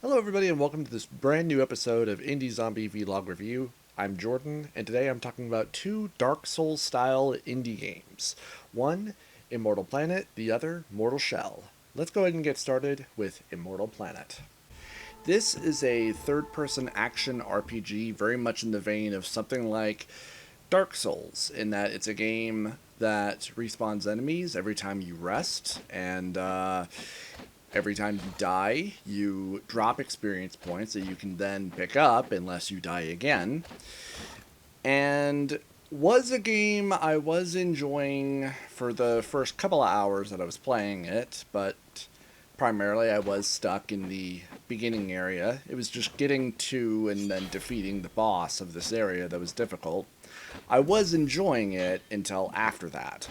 Hello, everybody, and welcome to this brand new episode of Indie Zombie Vlog Review. I'm Jordan, and today I'm talking about two Dark Souls style indie games. One, Immortal Planet, the other, Mortal Shell. Let's go ahead and get started with Immortal Planet. This is a third person action RPG, very much in the vein of something like Dark Souls, in that it's a game that respawns enemies every time you rest, and every time you die, you drop experience points that you can then pick up unless you die again. And was a game I was enjoying for the first couple of hours that I was playing it, but primarily I was stuck in the beginning area. It was just getting to and then defeating the boss of this area that was difficult. I was enjoying it until after that.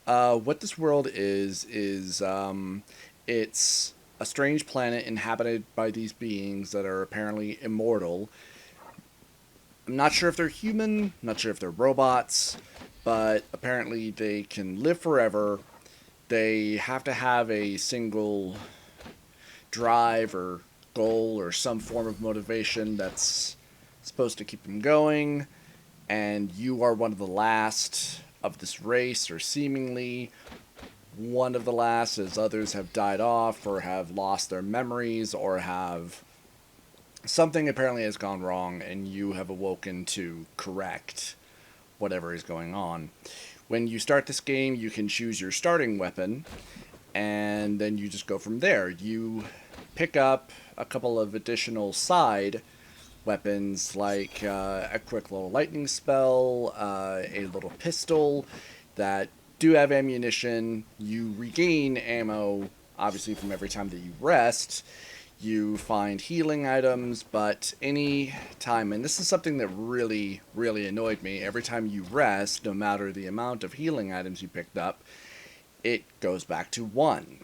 What this world is it's a strange planet inhabited by these beings that are apparently immortal. I'm not sure if they're human, not sure if they're robots, but apparently they can live forever. They have to have a single drive or goal or some form of motivation that's supposed to keep them going, and you are one of the last of this race, or seemingly one of the last, as others have died off or have lost their memories or have something apparently has gone wrong, and you have awoken to correct whatever is going on. When you start this game, you can choose your starting weapon, and then you just go from there. You pick up a couple of additional side weapons, like a quick little lightning spell, a little pistol that do have ammunition. You regain ammo, obviously, from every time that you rest. You find healing items, but any time, and this is something that really, really annoyed me, every time you rest, no matter the amount of healing items you picked up, it goes back to 1.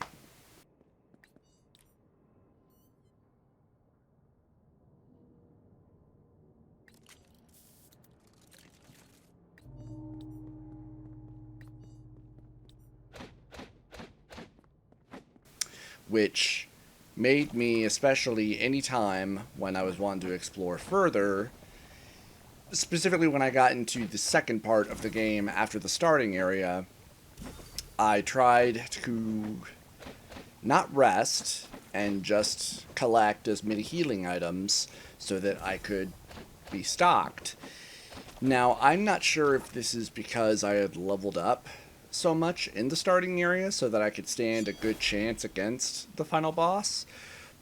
Which made me, especially any time when I was wanting to explore further, specifically when I got into the second part of the game after the starting area, I tried to not rest and just collect as many healing items so that I could be stocked. Now, I'm not sure if this is because I had leveled up so much in the starting area so that I could stand a good chance against the final boss,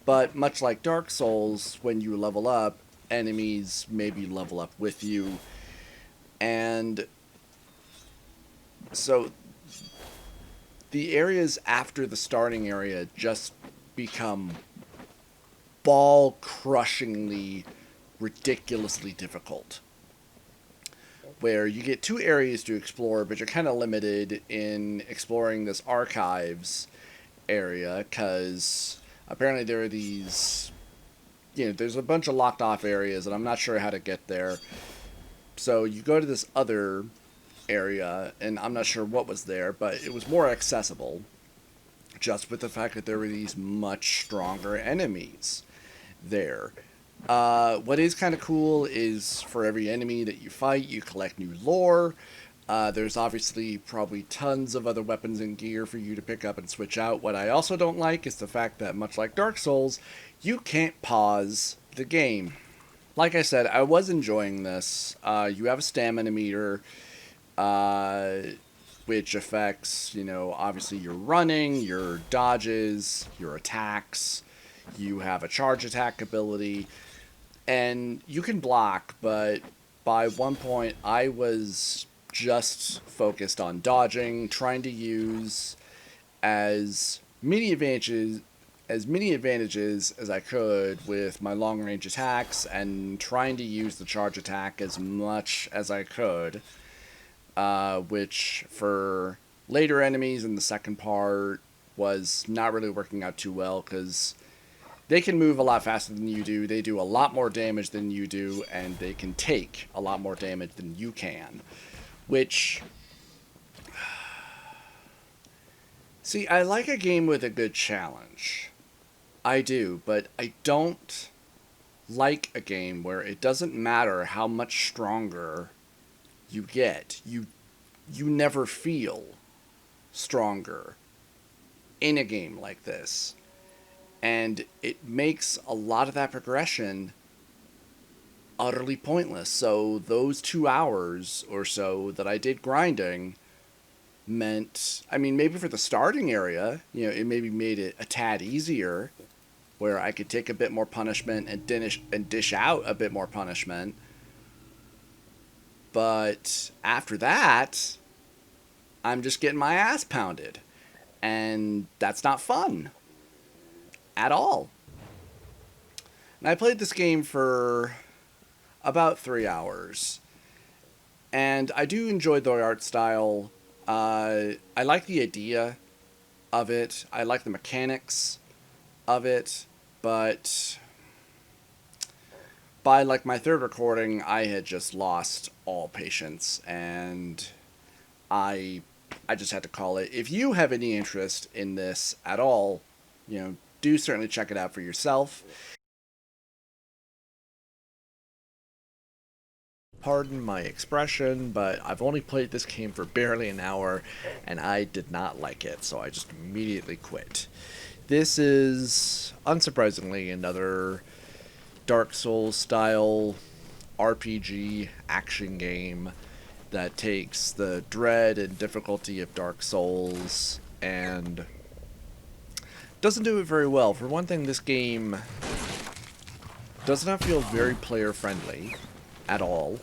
but much like Dark Souls, when you level up, enemies maybe level up with you, and so the areas after the starting area just become ball crushingly, ridiculously difficult. Where you get 2 areas to explore, but you're kind of limited in exploring this archives area, because apparently there are these, there's a bunch of locked off areas, and I'm not sure how to get there. So you go to this other area, and I'm not sure what was there, but it was more accessible, just with the fact that there were these much stronger enemies there. What is kind of cool is for every enemy that you fight, you collect new lore. There's obviously probably tons of other weapons and gear for you to pick up and switch out. What I also don't like is the fact that, much like Dark Souls, you can't pause the game. Like I said, I was enjoying this. You have a stamina meter, uh, which affects, obviously your running, your dodges, your attacks. You have a charge attack ability, and you can block, but by one point I was just focused on dodging, trying to use as many advantages as I could with my long range attacks, and trying to use the charge attack as much as I could, which for later enemies in the second part was not really working out too well, because they can move a lot faster than you do, they do a lot more damage than you do, and they can take a lot more damage than you can. Which, see, I like a game with a good challenge. I do, but I don't like a game where it doesn't matter how much stronger you get. You never feel stronger in a game like this. And it makes a lot of that progression utterly pointless. So those 2 hours or so that I did grinding meant, I mean, maybe for the starting area, it maybe made it a tad easier where I could take a bit more punishment and dish out a bit more punishment. But after that, I'm just getting my ass pounded. And that's not fun at all. And I played this game for about 3 hours. And I do enjoy the art style. I like the idea of it. I like the mechanics of it. But by like my third recording, I had just lost all patience. And I just had to call it. If you have any interest in this at all, do certainly check it out for yourself. Pardon my expression, but I've only played this game for barely an hour, and I did not like it, so I just immediately quit. This is, unsurprisingly, another Dark Souls style RPG action game that takes the dread and difficulty of Dark Souls and doesn't do it very well. For one thing, this game does not feel very player friendly at all.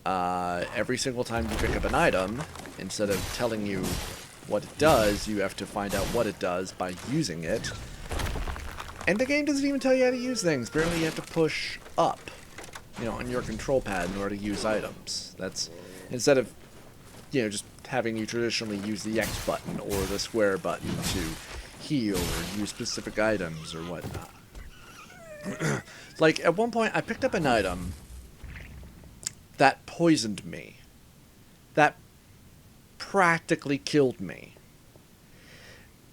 Every single time you pick up an item, instead of telling you what it does, you have to find out what it does by using it. And the game doesn't even tell you how to use things. Apparently you have to push up, on your control pad in order to use items. That's instead of, just having you traditionally use the X button or the square button to heal or use specific items or whatnot. Like, at one point, I picked up an item that poisoned me. That practically killed me.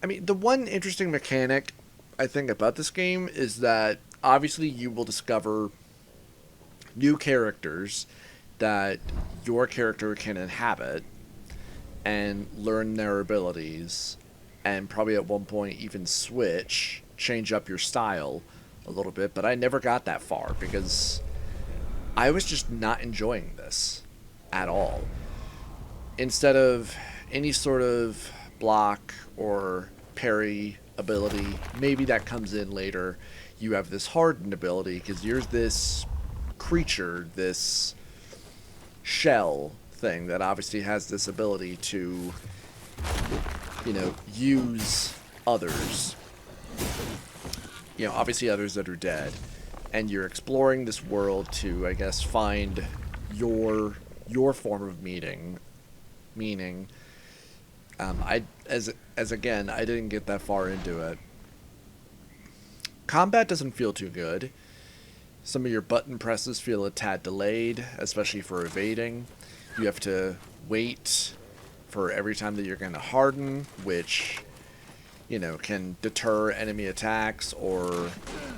I mean, the one interesting mechanic I think about this game is that obviously you will discover new characters that your character can inhabit and learn their abilities, and probably at one point even change up your style a little bit, but I never got that far because I was just not enjoying this at all. Instead of any sort of block or parry ability, maybe that comes in later, you have this hardened ability because you're this creature, this shell thing that obviously has this ability to, use others. Obviously others that are dead. And you're exploring this world to, I guess, find your form of meaning. I didn't get that far into it. Combat doesn't feel too good. Some of your button presses feel a tad delayed, especially for evading. You have to wait for every time that you're going to harden, which, can deter enemy attacks or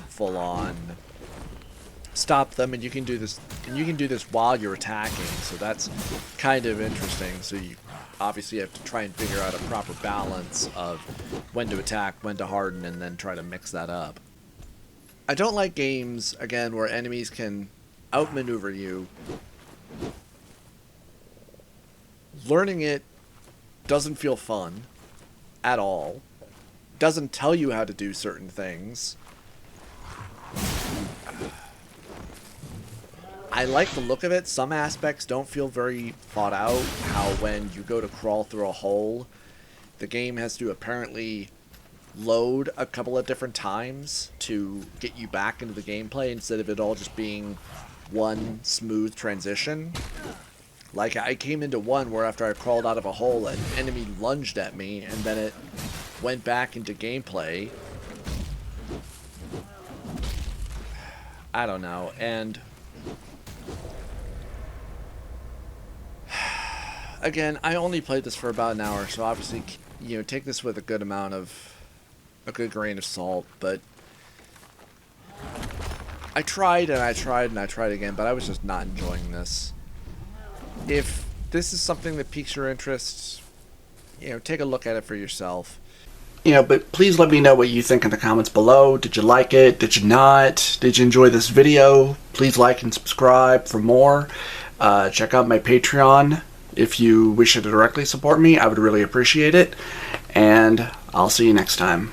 full on stop them, and you can do this while you're attacking, so that's kind of interesting. So you obviously have to try and figure out a proper balance of when to attack, when to harden, and then try to mix that up. I don't like games, again, where enemies can outmaneuver you. Learning it doesn't feel fun at all. Doesn't tell you how to do certain things. I like the look of it. Some aspects don't feel very thought out. How when you go to crawl through a hole, the game has to apparently load a couple of different times to get you back into the gameplay instead of it all just being one smooth transition. Like, I came into one where after I crawled out of a hole, an enemy lunged at me, and then it went back into gameplay. I don't know, and again, I only played this for about an hour, so obviously, take this with a good grain of salt, but I tried and I tried and I tried again, but I was just not enjoying this. If this is something that piques your interest, take a look at it for yourself. But please let me know what you think in the comments below. Did you like it? Did you not? Did you enjoy this video? Please like and subscribe for more. Check out my Patreon if you wish to directly support me. I would really appreciate it. And I'll see you next time.